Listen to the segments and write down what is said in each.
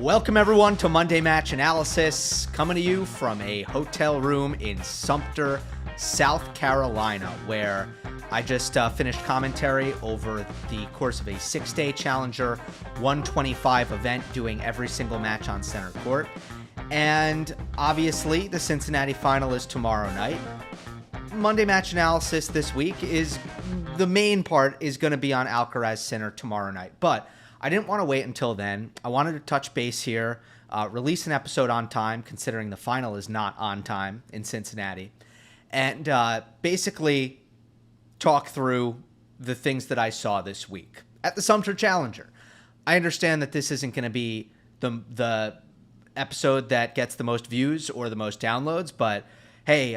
Welcome everyone to Monday Match Analysis, coming to you from a hotel room in Sumter, South Carolina, where I just finished commentary over the course of a 6-day Challenger 125 event, doing every single match on center court. And obviously, the Cincinnati final is tomorrow night. Monday Match Analysis this week is, the main part is going to be on Alcaraz Sinner tomorrow night. But I didn't want to wait until then. I wanted to touch base here, release an episode on time, considering the final is not on time in Cincinnati, and basically talk through the things that I saw this week at the Sumter Challenger. I understand that this isn't going to be the episode that gets the most views or the most downloads, but hey,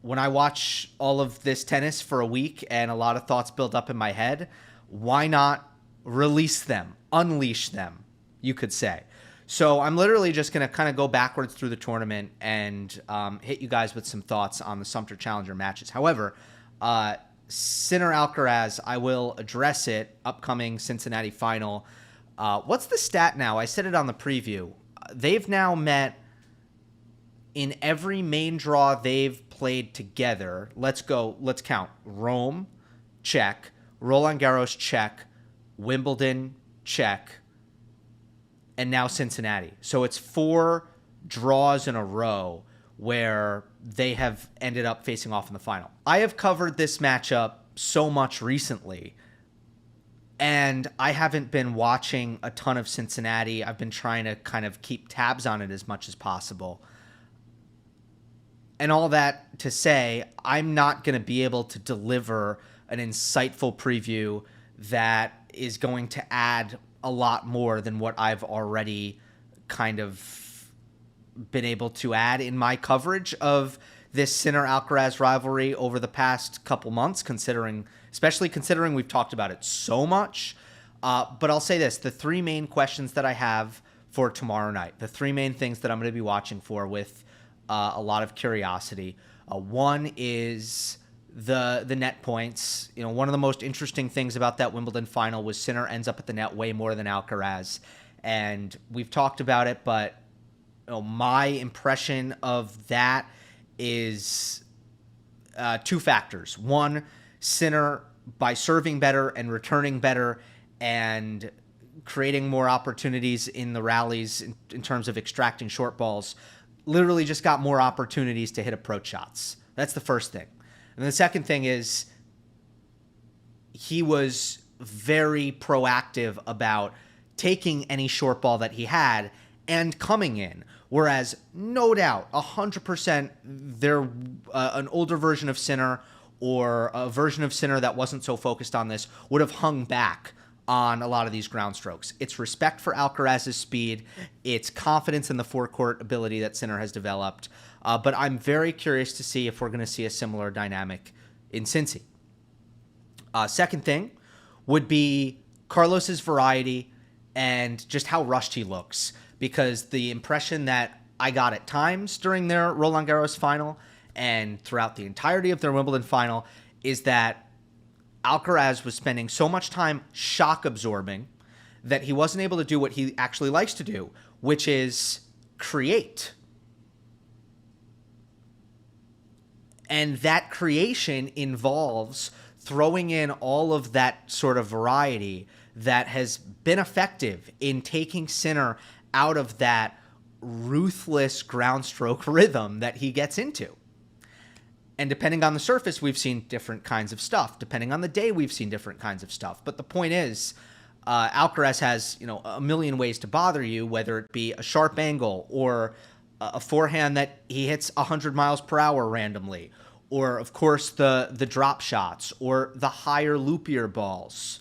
when I watch all of this tennis for a week and a lot of thoughts build up in my head, why not release them, unleash them, you could say. So I'm literally just going to kind of go backwards through the tournament and hit you guys with some thoughts on the Sumter Challenger matches. However, Sinner-Alcaraz, I will address it, upcoming Cincinnati final. What's the stat now? I said it on the preview. They've now met in every main draw they've played together. Let's count. Rome, check. Roland Garros, check. Wimbledon, check, and now Cincinnati. So it's 4 draws in a row where they have ended up facing off in the final. I have covered this matchup so much recently, and I haven't been watching a ton of Cincinnati. I've been trying to kind of keep tabs on it as much as possible. And all that to say, I'm not going to be able to deliver an insightful preview that is going to add a lot more than what I've already kind of been able to add in my coverage of this Sinner-Alcaraz rivalry over the past couple months, especially considering we've talked about it so much. But I'll say this, the 3 main questions that I have for tomorrow night, the 3 main things that I'm going to be watching for with a lot of curiosity. One is the net points. You know, one of the most interesting things about that Wimbledon final was Sinner ends up at the net way more than Alcaraz, and we've talked about it, but you know, my impression of that is 2 factors. One, Sinner, by serving better and returning better and creating more opportunities in the rallies in terms of extracting short balls, literally just got more opportunities to hit approach shots. That's the first thing. And the second thing is he was very proactive about taking any short ball that he had and coming in. Whereas, no doubt, 100%, they're an older version of Sinner or a version of Sinner that wasn't so focused on this would have hung back on a lot of these ground strokes. It's respect for Alcaraz's speed. It's confidence in the forecourt ability that Sinner has developed. But I'm very curious to see if we're going to see a similar dynamic in Cincy. Second thing would be Carlos's variety and just how rushed he looks. Because the impression that I got at times during their Roland Garros final and throughout the entirety of their Wimbledon final is that Alcaraz was spending so much time shock absorbing that he wasn't able to do what he actually likes to do, which is create. And that creation involves throwing in all of that sort of variety that has been effective in taking Sinner out of that ruthless ground stroke rhythm that he gets into. And depending on the surface, we've seen different kinds of stuff. Depending on the day, we've seen different kinds of stuff. But the point is, Alcaraz has, a million ways to bother you, whether it be a sharp angle or a forehand that he hits 100 miles per hour randomly, or, of course, the drop shots or the higher, loopier balls.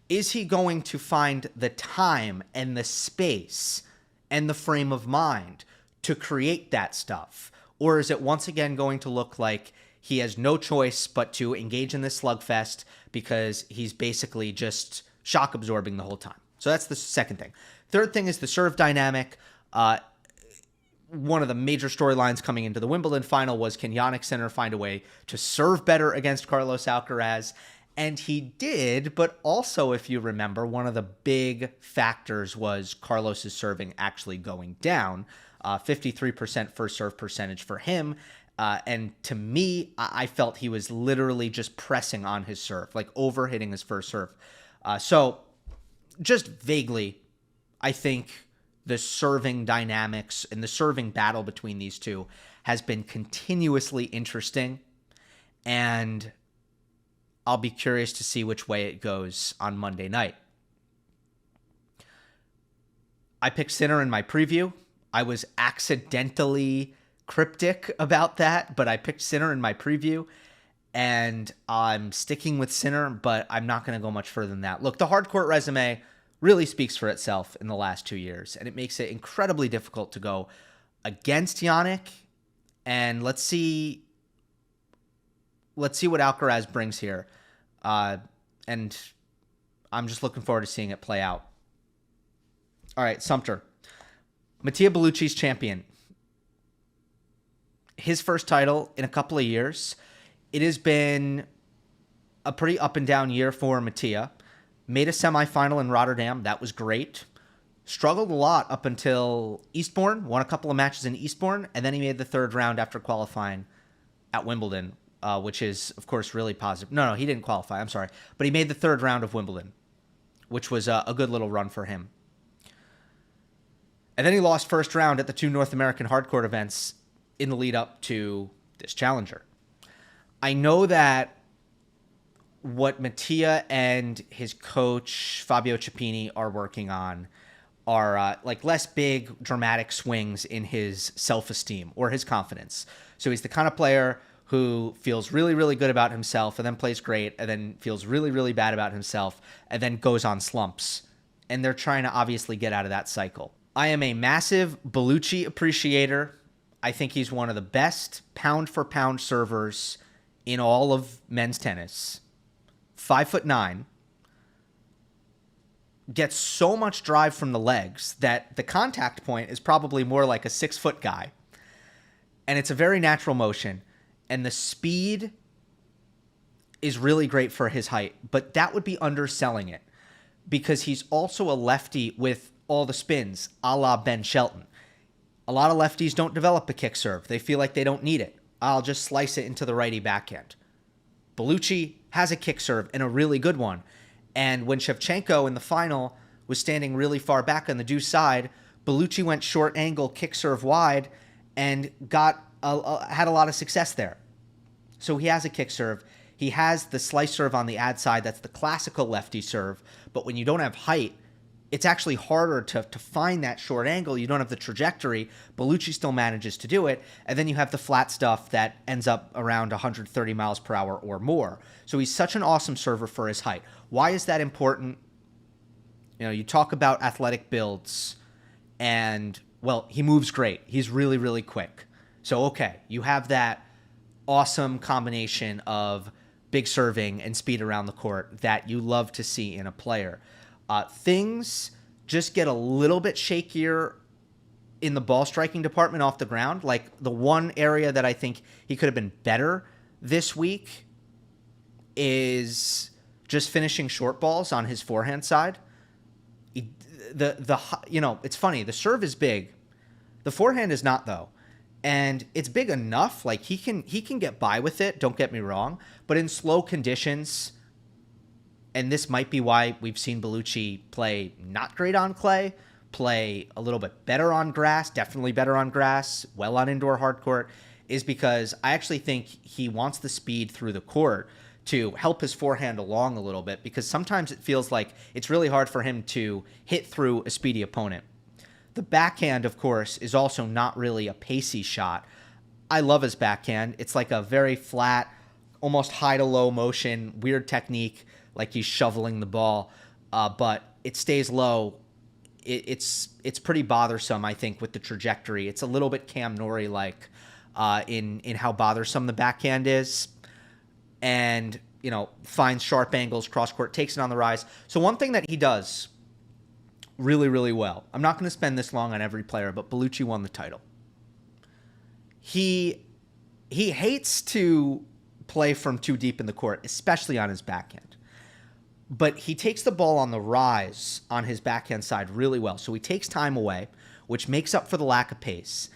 Is he going to find the time and the space and the frame of mind to create that stuff? Or is it once again going to look like he has no choice but to engage in this slugfest because he's basically just shock absorbing the whole time? So that's the second thing. Third thing is the serve dynamic. One of the major storylines coming into the Wimbledon final was, can Jannik Sinner find a way to serve better against Carlos Alcaraz? And he did, but also, if you remember, one of the big factors was Carlos's serving actually going down. 53% first serve percentage for him. And to me, I felt he was literally just pressing on his serve, like overhitting his first serve. So just vaguely, I think the serving dynamics and the serving battle between these two has been continuously interesting. And I'll be curious to see which way it goes on Monday night. I picked Sinner in my preview. I was accidentally cryptic about that, but I picked Sinner in my preview, and I'm sticking with Sinner, but I'm not going to go much further than that. Look, the hardcourt resume really speaks for itself in the last 2 years, and it makes it incredibly difficult to go against Jannik, and let's see what Alcaraz brings here. And I'm just looking forward to seeing it play out. All right, Sumter. Mattia Bellucci's champion. His first title in a couple of years. It has been a pretty up and down year for Mattia. Made a semifinal in Rotterdam. That was great. Struggled a lot up until Eastbourne. Won a couple of matches in Eastbourne. And then he made the third round after qualifying at Wimbledon, which is, of course, really positive. No, he didn't qualify. I'm sorry. But he made the third round of Wimbledon, which was a good little run for him. And then he lost first round at the 2 North American hardcourt events in the lead up to this challenger. I know that what Mattia and his coach, Fabio Ciappini, are working on are like less big, dramatic swings in his self-esteem or his confidence. So he's the kind of player who feels really, really good about himself and then plays great and then feels really, really bad about himself and then goes on slumps. And they're trying to obviously get out of that cycle. I am a massive Bellucci appreciator. I think he's one of the best pound-for-pound servers in all of men's tennis. 5'9", gets so much drive from the legs that the contact point is probably more like a 6-foot guy. And it's a very natural motion. And the speed is really great for his height. But that would be underselling it, because he's also a lefty with all the spins, a la Ben Shelton. A lot of lefties don't develop a kick serve. They feel like they don't need it. I'll just slice it into the righty backhand. Bellucci has a kick serve, and a really good one. And when Shevchenko in the final was standing really far back on the deuce side, Bellucci went short angle, kick serve wide, and had a lot of success there. So he has a kick serve. He has the slice serve on the ad side. That's the classical lefty serve. But when you don't have height, it's actually harder to find that short angle. You don't have the trajectory. Bellucci still manages to do it. And then you have the flat stuff that ends up around 130 miles per hour or more. So he's such an awesome server for his height. Why is that important? You know, you talk about athletic builds, and, well, he moves great. He's really, really quick. So, okay, you have that awesome combination of big serving and speed around the court that you love to see in a player. Things just get a little bit shakier in the ball striking department off the ground. Like, the one area that I think he could have been better this week is just finishing short balls on his forehand side. It's funny. The serve is big. The forehand is not, though. And it's big enough. Like, he can get by with it. Don't get me wrong. But in slow conditions, and this might be why we've seen Bellucci play not great on clay, play a little bit better on grass, definitely better on grass, well on indoor hard court, is because I actually think he wants the speed through the court to help his forehand along a little bit, because sometimes it feels like it's really hard for him to hit through a speedy opponent. The backhand, of course, is also not really a pacey shot. I love his backhand. It's like a very flat, almost high to low motion, weird technique, like he's shoveling the ball, but it stays low. It's pretty bothersome, I think, with the trajectory. It's a little bit Cam Norrie-like in how bothersome the backhand is, and finds sharp angles, cross court, takes it on the rise. So one thing that he does really, really well, I'm not going to spend this long on every player, but Bellucci won the title. He hates to play from too deep in the court, especially on his backhand. But he takes the ball on the rise on his backhand side really well. So he takes time away, which makes up for the lack of pace.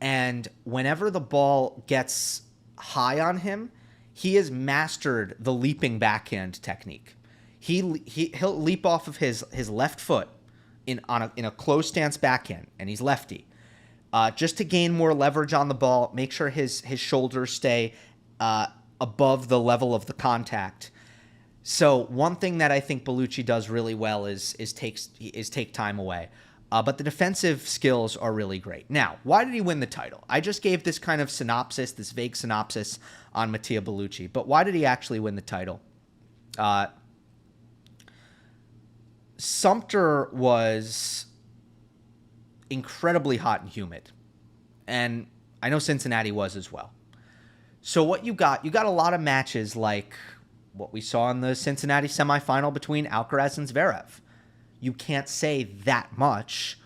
And whenever the ball gets high on him, he has mastered the leaping backhand technique. He'll leap off of his left foot in a closed stance backhand, and he's lefty, just to gain more leverage on the ball, make sure his shoulders stay above the level of the contact. So one thing that I think Bellucci does really well is take time away. But the defensive skills are really great. Now, why did he win the title? I just gave this kind of synopsis, this vague synopsis on Mattia Bellucci. But why did he actually win the title? Sumter was incredibly hot and humid. And I know Cincinnati was as well. So what you got a lot of matches like what we saw in the Cincinnati semifinal between Alcaraz and Zverev. You can't say that much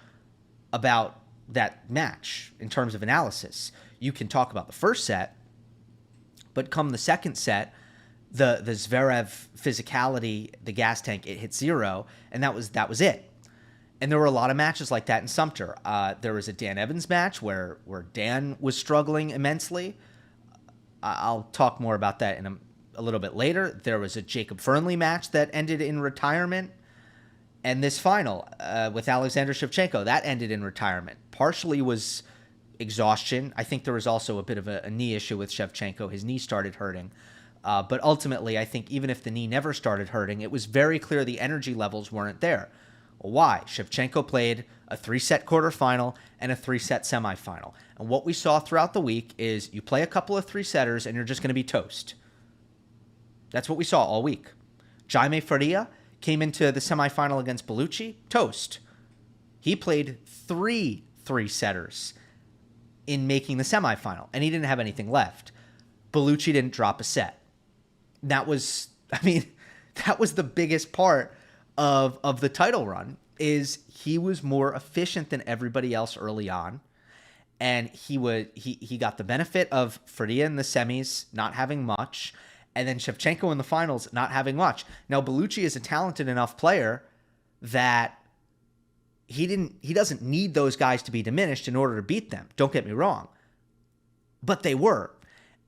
about that match in terms of analysis. You can talk about the first set, but come the second set, the Zverev physicality, the gas tank, it hit zero, and that was it. And there were a lot of matches like that in Sumter. There was a Dan Evans match where Dan was struggling immensely. I'll talk more about that in a little bit later. There was a Jacob Fernley match that ended in retirement. And this final with Alexander Shevchenko, that ended in retirement. Partially was exhaustion. I think there was also a bit of a knee issue with Shevchenko. His knee started hurting. But ultimately, I think even if the knee never started hurting, it was very clear the energy levels weren't there. Why? Shevchenko played a 3-set quarterfinal and a 3-set semifinal. And what we saw throughout the week is you play a couple of 3-setters and you're just going to be toast. That's what we saw all week. Jaime Faria came into the semifinal against Bellucci, toast. He played 3 3-setters in making the semifinal, and he didn't have anything left. Bellucci didn't drop a set. That was the biggest part of the title run, is he was more efficient than everybody else early on, and he got the benefit of Faria in the semis not having much, and then Shevchenko in the finals not having much. Now, Bellucci is a talented enough player that he doesn't need those guys to be diminished in order to beat them. Don't get me wrong. But they were.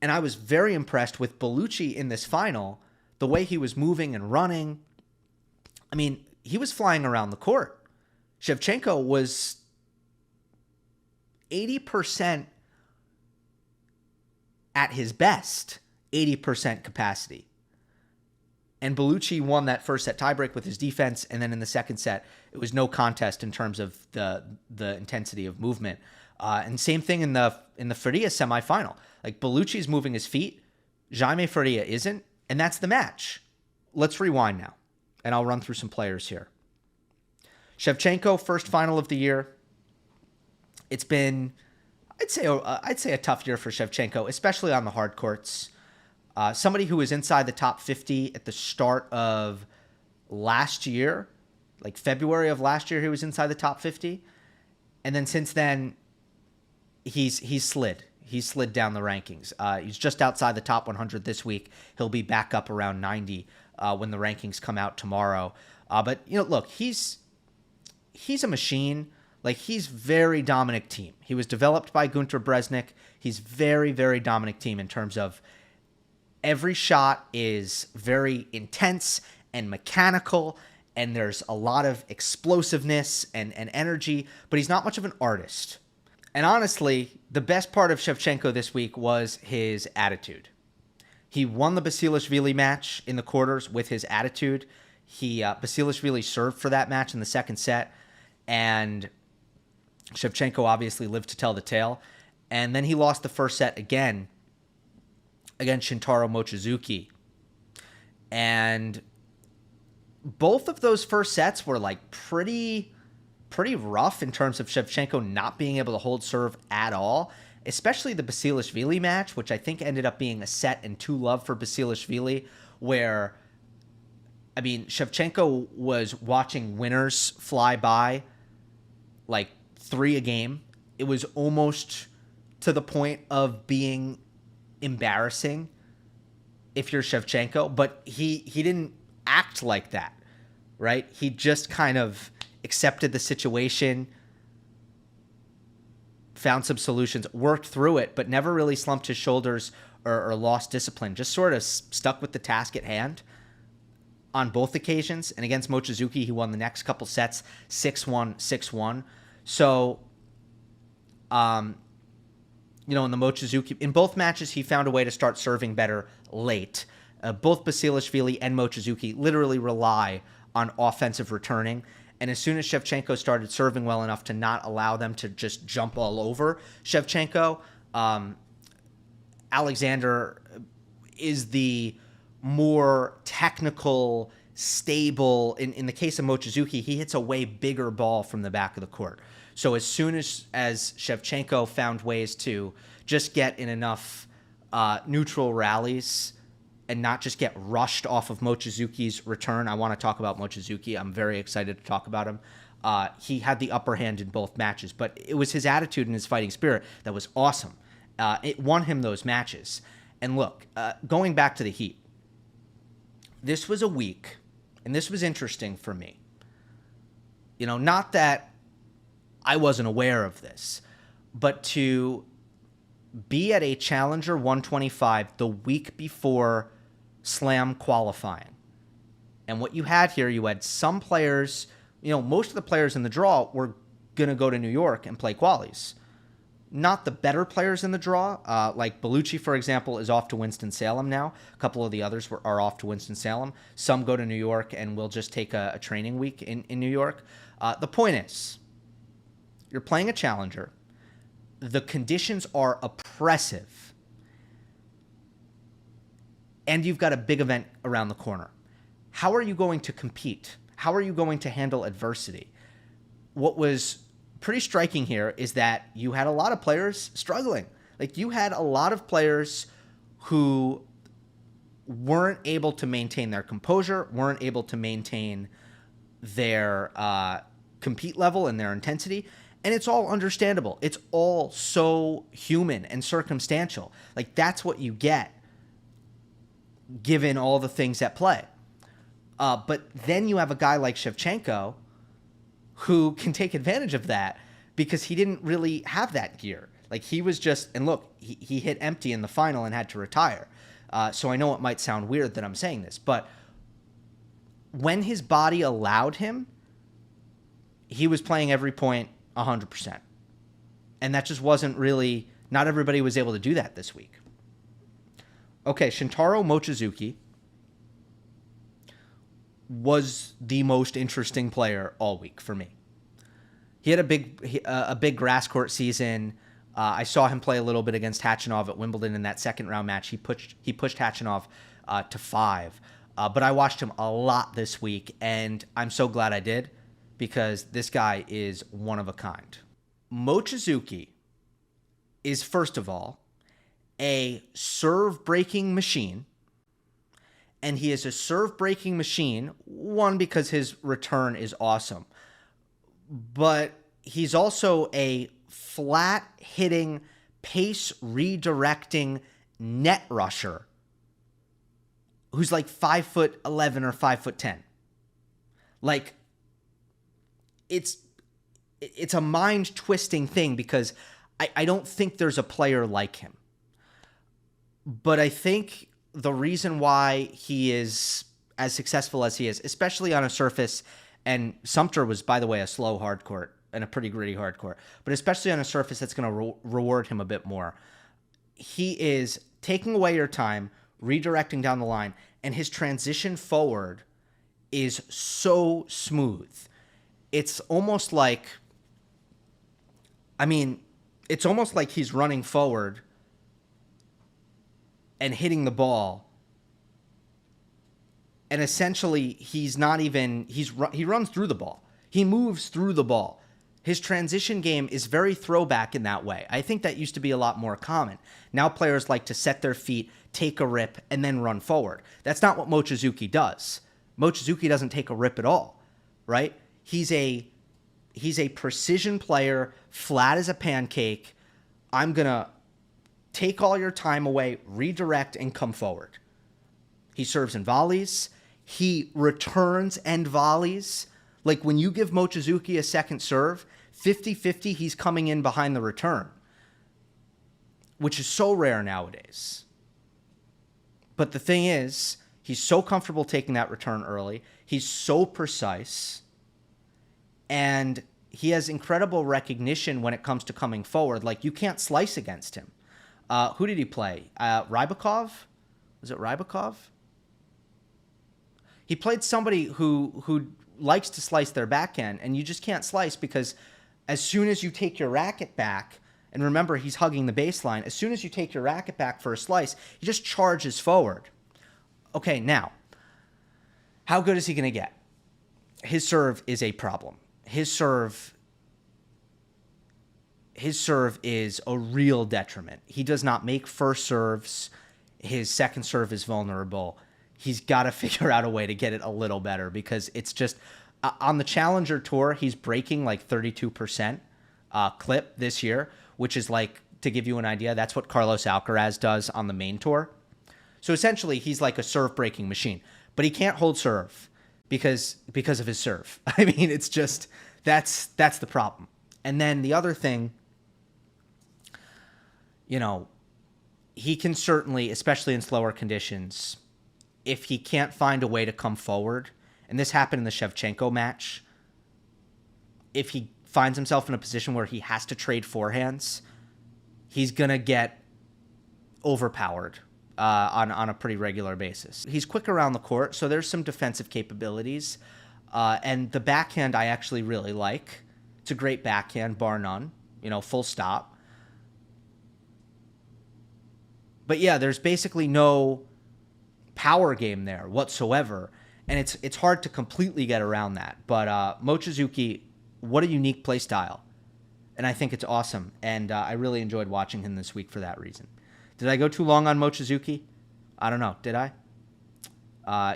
And I was very impressed with Bellucci in this final, the way he was moving and running. I mean, he was flying around the court. Shevchenko was 80% at his best. 80% capacity. And Bellucci won that first set tiebreak with his defense, and then in the second set, it was no contest in terms of the intensity of movement. And same thing in the Faria semifinal. Like, Bellucci's moving his feet, Jaime Faria isn't, and that's the match. Let's rewind now, and I'll run through some players here. Shevchenko, first final of the year. It's been, I'd say a tough year for Shevchenko, especially on the hard courts. Somebody who was inside the top 50 at the start of last year, like February of last year, he was inside the top 50. And then since then, he's slid. He's slid down the rankings. He's just outside the top 100 this week. He'll be back up around 90 when the rankings come out tomorrow. But, look, he's a machine. Like, he's very Dominic team. He was developed by Gunter Bresnik. He's very, very Dominic team in terms of every shot is very intense and mechanical, and there's a lot of explosiveness and energy, but he's not much of an artist. And honestly, the best part of Shevchenko this week was his attitude. He won the Basilashvili match in the quarters with his attitude. Basilashvili served for that match in the second set, and Shevchenko obviously lived to tell the tale. And then he lost the first set again against Shintaro Mochizuki. And both of those first sets were like pretty rough in terms of Shevchenko not being able to hold serve at all, especially the Basilashvili match, which I think ended up being a set and 2-love for Basilashvili, where, I mean, Shevchenko was watching winners fly by like 3 a game. It was almost to the point of being embarrassing if you're Shevchenko, but he didn't act like that, right? He just kind of accepted the situation, found some solutions, worked through it, but never really slumped his shoulders or lost discipline. Just sort of stuck with the task at hand on both occasions. And against Mochizuki, he won the next couple sets 6-1, 6-1. So, in the Mochizuki, in both matches, he found a way to start serving better late. Both Basilashvili and Mochizuki literally rely on offensive returning. And as soon as Shevchenko started serving well enough to not allow them to just jump all over Shevchenko, Alexander is the more technical, stable. In the case of Mochizuki, he hits a way bigger ball from the back of the court. So as soon as Shevchenko found ways to just get in enough neutral rallies and not just get rushed off of Mochizuki's return. I want to talk about Mochizuki. I'm very excited to talk about him. He had the upper hand in both matches, but it was his attitude and his fighting spirit that was awesome. It won him those matches. And look, going back to the heat, this was a week, and this was interesting for me. Not that I wasn't aware of this, but to be at a Challenger 125 the week before Slam qualifying. And what you had here, you had some players, most of the players in the draw were going to go to New York and play qualies. Not the better players in the draw, like Bellucci, for example, is off to Winston-Salem now. A couple of the others are off to Winston-Salem. Some go to New York and will just take a training week in New York. The point is, you're playing a Challenger. The conditions are oppressive. And you've got a big event around the corner. How are you going to compete? How are you going to handle adversity? What was pretty striking here is that you had a lot of players struggling. Like, you had a lot of players who weren't able to maintain their composure, weren't able to maintain their compete level and their intensity. And it's all understandable. It's all so human and circumstantial. Like, that's what you get given all the things at play. But then you have a guy like Shevchenko who can take advantage of that because he didn't really have that gear. Like, he was just, and look, he hit empty in the final and had to retire. So I know it might sound weird that I'm saying this, but when his body allowed him, he was playing every point 100%. And that just wasn't really, not everybody was able to do that this week. Okay, Shintaro Mochizuki was the most interesting player all week for me. He had a big grass court season. I saw him play a little bit against Khachanov at Wimbledon in that second round match. He pushed Khachanov to 5. But I watched him a lot this week, and I'm so glad I did, because this guy is one of a kind. Mochizuki is, first of all, a serve-breaking machine, and he is a serve-breaking machine, one, because his return is awesome, but he's also a flat-hitting, pace-redirecting net rusher who's like 5'11" or 5'10". Like, it's a mind-twisting thing because I don't think there's a player like him. But I think the reason why he is as successful as he is, especially on a surface, and Sumter was, by the way, a slow hard court and a pretty gritty hard court, but especially on a surface that's going to reward him a bit more. He is taking away your time, redirecting down the line, and his transition forward is so smooth. It's almost like, it's almost like he's running forward and hitting the ball, and essentially he's not even, he runs through the ball. He moves through the ball. His transition game is very throwback in that way. I think that used to be a lot more common. Now players like to set their feet, take a rip, and then run forward. That's not what Mochizuki does. Mochizuki doesn't take a rip at all, right? He's a precision player, flat as a pancake. I'm going to take all your time away, redirect, and come forward. He serves and volleys. He returns and volleys. Like when you give Mochizuki a second serve, 50-50, he's coming in behind the return, which is so rare nowadays. But the thing is, he's so comfortable taking that return early. He's so precise. And he has incredible recognition when it comes to coming forward. Like, you can't slice against him. Who did he play? Rybakov? Was it Rybakov? He played somebody who likes to slice their backhand, and you just can't slice because as soon as you take your racket back, and remember, he's hugging the baseline, as soon as you take your racket back for a slice, he just charges forward. Okay, now, how good is he going to get? His serve is a problem. His serve is a real detriment. He does not make first serves. His second serve is vulnerable. He's got to figure out a way to get it a little better because it's just on the Challenger Tour, he's breaking like 32% clip this year, which is like, to give you an idea, that's what Carlos Alcaraz does on the main tour. So essentially, he's like a serve breaking machine, but he can't hold serve because of his serve. I mean, it's just that's the problem. And then the other thing, you know, he can certainly, especially in slower conditions, if he can't find a way to come forward, and this happened in the Shevchenko match, if he finds himself in a position where he has to trade forehands, he's going to get overpowered on a pretty regular basis. He's quick around the court, so there's some defensive capabilities. And the backhand I actually really like. It's a great backhand, bar none, full stop. But yeah, there's basically no power game there whatsoever, and it's hard to completely get around that. But Mochizuki, what a unique play style, and I think it's awesome, and I really enjoyed watching him this week for that reason. Did I go too long on Mochizuki? I don't know. Did I?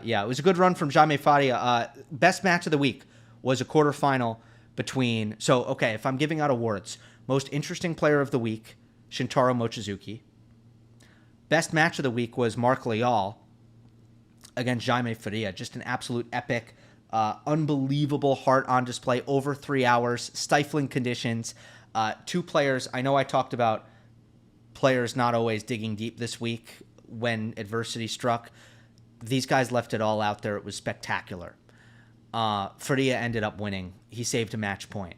Yeah, it was a good run from Jaime Faria. Best match of the week was a quarterfinal between... So, okay, if I'm giving out awards, most interesting player of the week, Shintaro Mochizuki. Best match of the week was Mark Lajal against Jaime Faria. Just an absolute epic, unbelievable heart on display, over 3 hours, stifling conditions. Two players, I know I talked about players not always digging deep this week when adversity struck. These guys left it all out there. It was spectacular. Faria ended up winning. He saved a match point.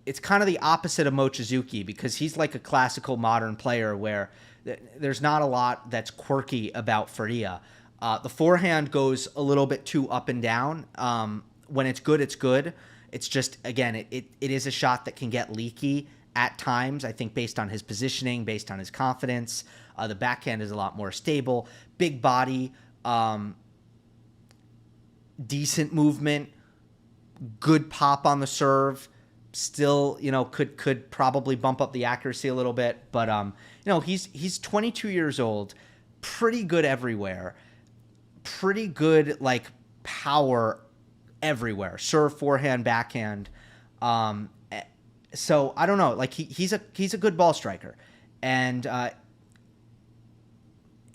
It's kind of the opposite of Mochizuki because he's like a classical modern player where there's not a lot that's quirky about Faria. The forehand goes a little bit too up and down. When it's good, it's good. It's just, again, it is a shot that can get leaky at times, I think, based on his positioning, based on his confidence. The backhand is a lot more stable. Big body, decent movement, good pop on the serve. Still, could probably bump up the accuracy a little bit. But, he's 22 years old, pretty good everywhere. Pretty good, like, power everywhere. Serve, forehand, backhand. So I don't know, like he's a good ball striker, and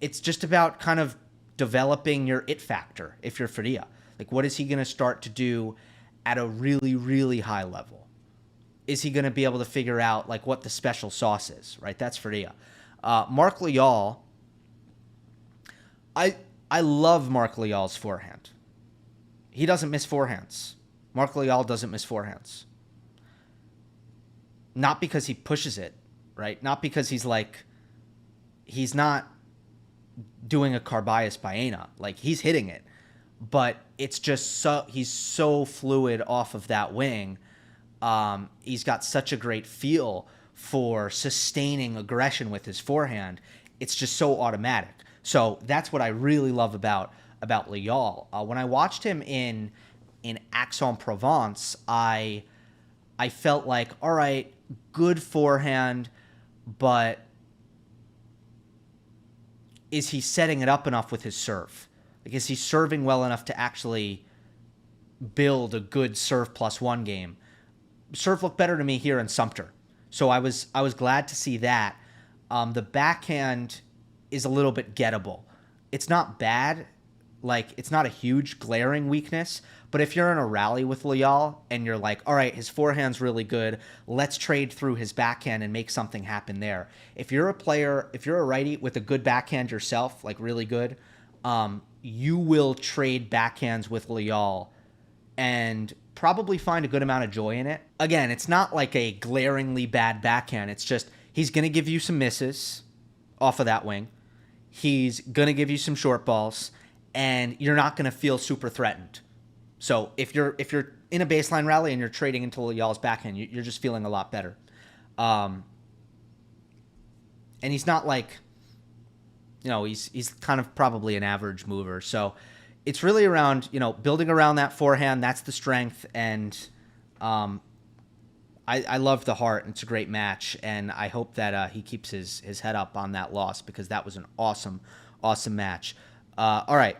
it's just about kind of developing your it factor. If you're Faria, like what is he going to start to do at a really, really high level? Is he going to be able to figure out like what the special sauce is? Right, that's Faria. Mark Lajal, I love Mark Lajal's forehand. He doesn't miss forehands. Mark Lajal doesn't miss forehands. Not because he pushes it, right? Not because he's not doing a Carbias Baena. Like, he's hitting it. But it's just he's so fluid off of that wing. He's got such a great feel for sustaining aggression with his forehand. It's just so automatic. So that's what I really love about Lajal. When I watched him in Aix-en-Provence, I felt like, all right, good forehand, but is he setting it up enough with his serve? Like, is he serving well enough to actually build a good serve plus one game? Serve looked better to me here in Sumter, so I was glad to see that. The backhand is a little bit gettable. It's not bad. Like, it's not a huge glaring weakness, but if you're in a rally with Lajal and you're like, all right, his forehand's really good, let's trade through his backhand and make something happen there. If you're a righty with a good backhand yourself, like really good, you will trade backhands with Lajal and probably find a good amount of joy in it. Again, it's not like a glaringly bad backhand. It's just he's going to give you some misses off of that wing. He's going to give you some short balls, and you're not going to feel super threatened. So if you're in a baseline rally and you're trading into Lajal's backhand, you're just feeling a lot better. And he's not like, he's kind of probably an average mover. So it's really around, building around that forehand. That's the strength. And I love the heart. It's a great match. And I hope that he keeps his head up on that loss, because that was an awesome, awesome match. All right.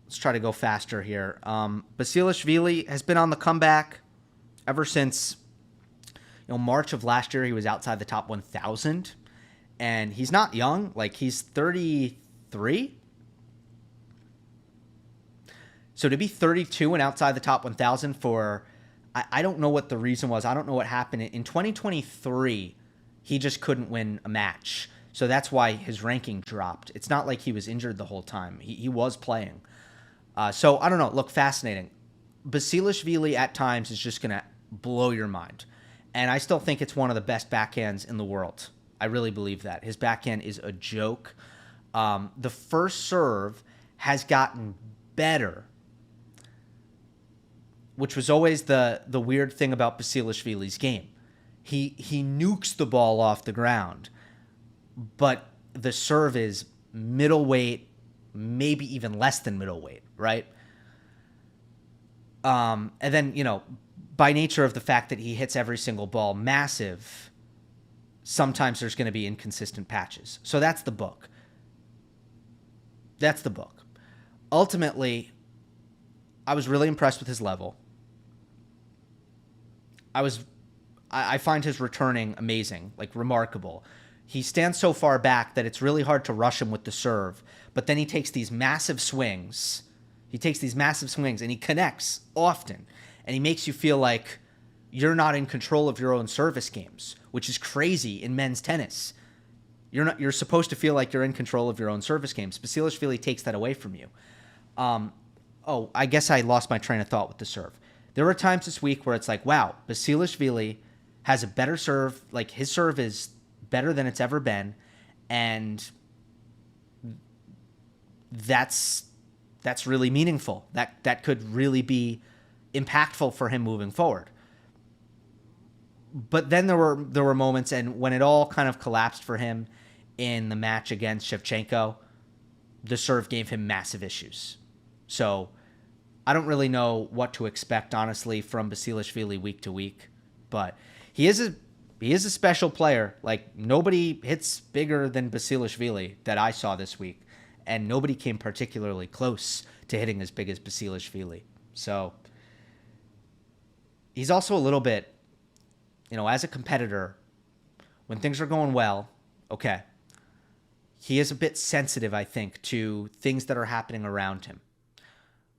Let's try to go faster here. Basilashvili has been on the comeback ever since March of last year. He was outside the top 1,000, and he's not young. Like, he's 33. So to be 32 and outside the top 1,000 for, I don't know what the reason was. I don't know what happened. In 2023, he just couldn't win a match. So that's why his ranking dropped. It's not like he was injured the whole time. He was playing. So I don't know. Look, fascinating. Basilashvili at times is just going to blow your mind. And I still think it's one of the best backhands in the world. I really believe that. His backhand is a joke. The first serve has gotten better, which was always the weird thing about Basilashvili's game. He nukes the ball off the ground, but the serve is middleweight, maybe even less than middleweight, right? And then, by nature of the fact that he hits every single ball massive, sometimes there's going to be inconsistent patches. So that's the book. That's the book. Ultimately, I was really impressed with his level. I find his returning amazing, like remarkable. He stands so far back that it's really hard to rush him with the serve, but then he takes these massive swings. And he connects often, and he makes you feel like you're not in control of your own service games, which is crazy in men's tennis. You're supposed to feel like you're in control of your own service games. Basilashvili takes that away from you. I guess I lost my train of thought with the serve. There were times this week where it's like, wow, Basilashvili has a better serve. Like, his serve is better than it's ever been, and that's really meaningful. That could really be impactful for him moving forward. But then there were moments, and when it all kind of collapsed for him in the match against Shevchenko, the serve gave him massive issues. So I don't really know what to expect, honestly, from Basilashvili week to week, but he is a special player. Like, nobody hits bigger than Basilashvili that I saw this week, and nobody came particularly close to hitting as big as Basilashvili. So he's also a little bit, as a competitor, when things are going well, okay, he is a bit sensitive, I think, to things that are happening around him,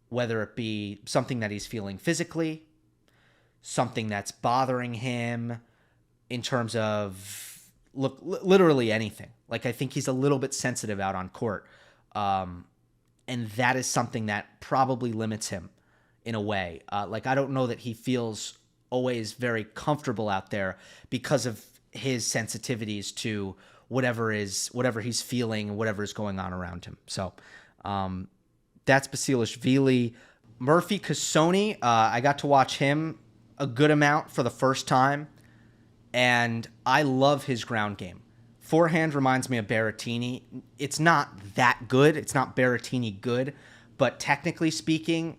whether it be something that he's feeling physically, something that's bothering him in terms of, literally anything. Like, I think he's a little bit sensitive out on court. And that is something that probably limits him in a way. I don't know that he feels always very comfortable out there because of his sensitivities to whatever he's feeling and whatever is going on around him. So that's Basilashvili. Murphy Cassone, I got to watch him a good amount for the first time, and I love his ground game. Forehand reminds me of Berrettini. It's not that good. It's not Berrettini good, but technically speaking,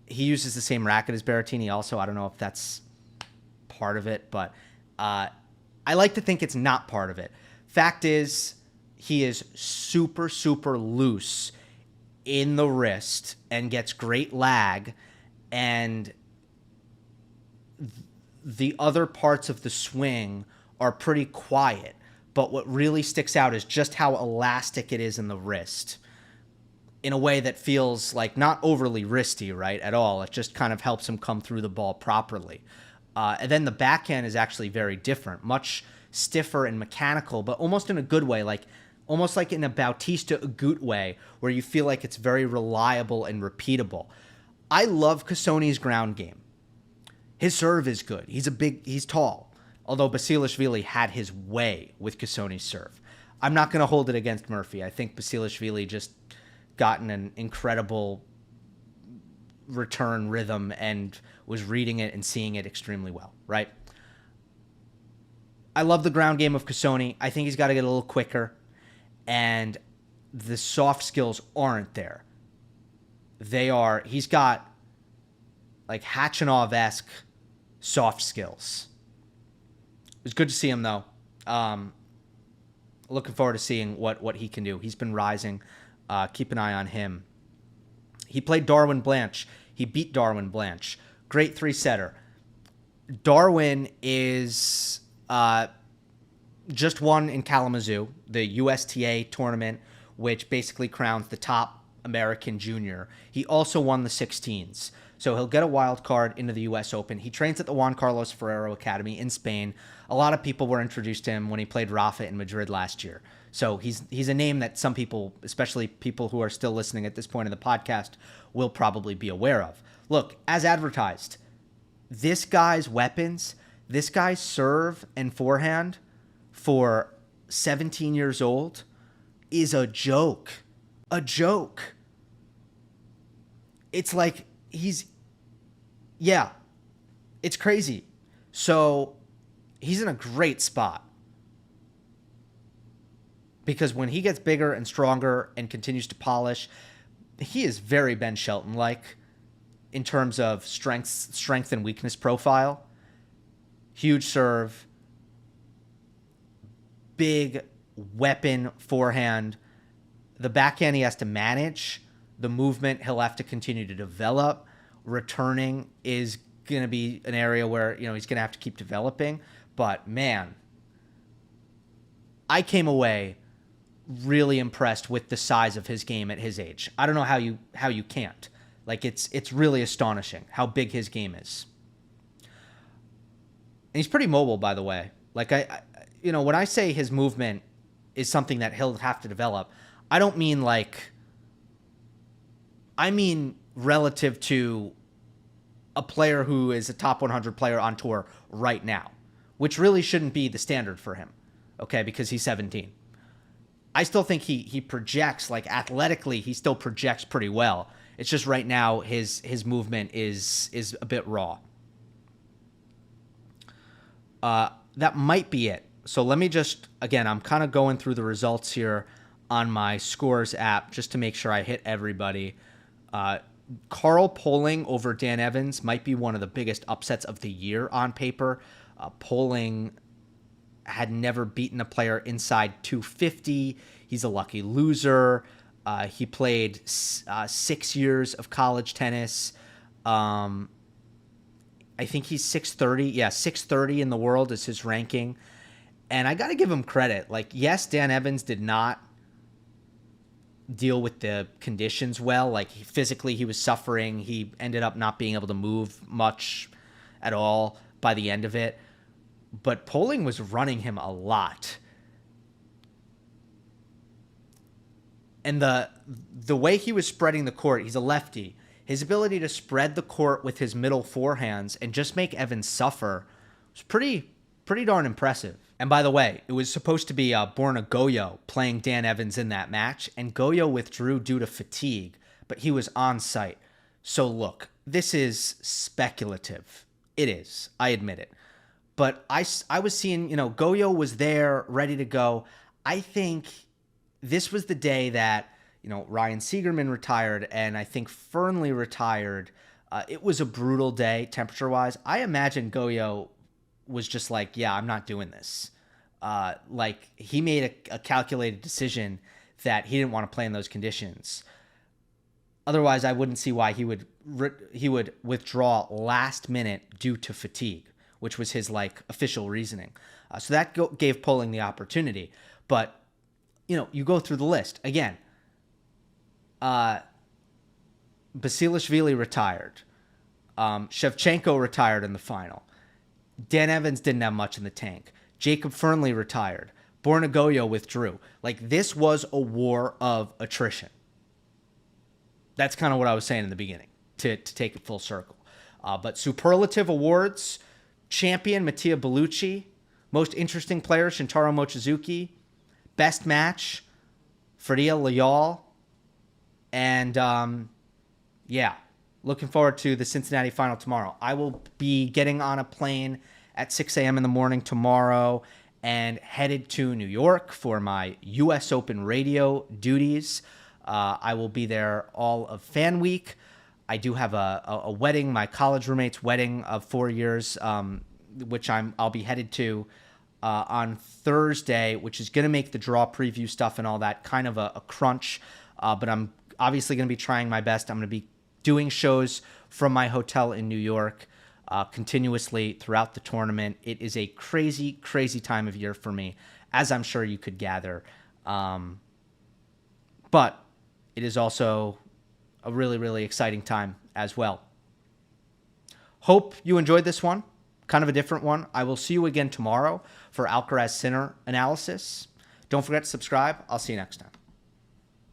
he uses the same racket as Berrettini also. I don't know if that's part of it, but I like to think it's not part of it. Fact is, he is super, super loose in the wrist and gets great lag, and the other parts of the swing are pretty quiet. but what really sticks out is just how elastic it is in the wrist in a way that feels like not overly wristy, right, at all. It just kind of helps him come through the ball properly. And then the backhand is actually very different, much stiffer and mechanical, but almost in a good way, almost like in a Bautista Agut way, where you feel like it's very reliable and repeatable. I love Cassone's ground game. His serve is good. He's tall. Although Basilashvili had his way with Cassone's serve. I'm not going to hold it against Murphy. I think Basilashvili just gotten an incredible return rhythm and was reading it and seeing it extremely well, right? I love the ground game of Cassone. I think he's got to get a little quicker, and the soft skills aren't there. He's got like Khachanov-esque soft skills. It was good to see him, though. Looking forward to seeing what he can do. He's been rising. Keep an eye on him. He played Darwin Blanch. He beat Darwin Blanch. Great three-setter. Darwin is just won in Kalamazoo, the USTA tournament, which basically crowns the top American junior. He also won the 16s. So he'll get a wild card into the U.S. Open. He trains at the Juan Carlos Ferrero Academy in Spain. A lot of people were introduced to him when he played Rafa in Madrid last year. So he's a name that some people, especially people who are still listening at this point in the podcast, will probably be aware of. Look, as advertised, this guy's weapons, this guy's serve and forehand for 17 years old is a joke. A joke. It's like it's crazy. So he's in a great spot. Because when he gets bigger and stronger and continues to polish, he is very Ben Shelton-like in terms of strength and weakness profile. Huge serve, big weapon forehand. The backhand he has to manage. The movement he'll have to continue to develop. Returning is going to be an area where, he's going to have to keep developing. But, man, I came away really impressed with the size of his game at his age. I don't know how you can't. Like, it's really astonishing how big his game is. And he's pretty mobile, by the way. Like, when I say his movement is something that he'll have to develop, I don't mean I mean relative to a player who is a top 100 player on tour right now, which really shouldn't be the standard for him, okay, because he's 17. I still think he projects, like, athletically, he still projects pretty well. It's just right now his movement is a bit raw. That might be it. So let me just, again, I'm kind of going through the results here on my Scores app just to make sure I hit everybody. Carl Poling over Dan Evans might be one of the biggest upsets of the year on paper. Poling had never beaten a player inside 250. He's a lucky loser. He played 6 years of college tennis. I think he's 630. Yeah, 630 in the world is his ranking. And I got to give him credit. Like, yes, Dan Evans did not deal with the conditions well. Like, physically he was suffering. He ended up not being able to move much at all by the end of it. But Poling was running him a lot. And the way he was spreading the court, he's a lefty. His ability to spread the court with his middle forehands and just make Evans suffer was pretty darn impressive. And by the way, it was supposed to be Borna Goyo playing Dan Evans in that match, and Goyo withdrew due to fatigue, but he was on site. So look, this is speculative. It is. I admit it. But I was seeing, Goyo was there, ready to go. I think this was the day that, Ryan Siegerman retired, and I think Fernley retired. It was a brutal day, temperature-wise. I imagine Goyo was just like, yeah, I'm not doing this. He made a calculated decision that he didn't want to play in those conditions. Otherwise, I wouldn't see why he would withdraw last minute due to fatigue, which was his like official reasoning. So that gave Poling the opportunity. But, you know, you go through the list. Again, Basilashvili retired. Shevchenko retired in the final. Dan Evans didn't have much in the tank. Jacob Fernley retired. Bornagoyo withdrew. Like, this was a war of attrition. That's kind of what I was saying in the beginning, to take it full circle. But superlative awards, champion Mattia Bellucci, most interesting player Shintaro Mochizuki, best match Faria Lajal, and yeah, looking forward to the Cincinnati final tomorrow. I will be getting on a plane at 6 a.m. in the morning tomorrow and headed to New York for my U.S. Open radio duties. I will be there all of Fan Week. I do have a wedding, my college roommate's wedding of 4 years, which I'll be headed to on Thursday, which is going to make the draw preview stuff and all that kind of a crunch. But I'm obviously going to be trying my best. I'm going to be doing shows from my hotel in New York continuously throughout the tournament. It is a crazy, crazy time of year for me, as I'm sure you could gather. But it is also a really, really exciting time as well. Hope you enjoyed this one. Kind of a different one. I will see you again tomorrow for Alcaraz Sinner analysis. Don't forget to subscribe. I'll see you next time.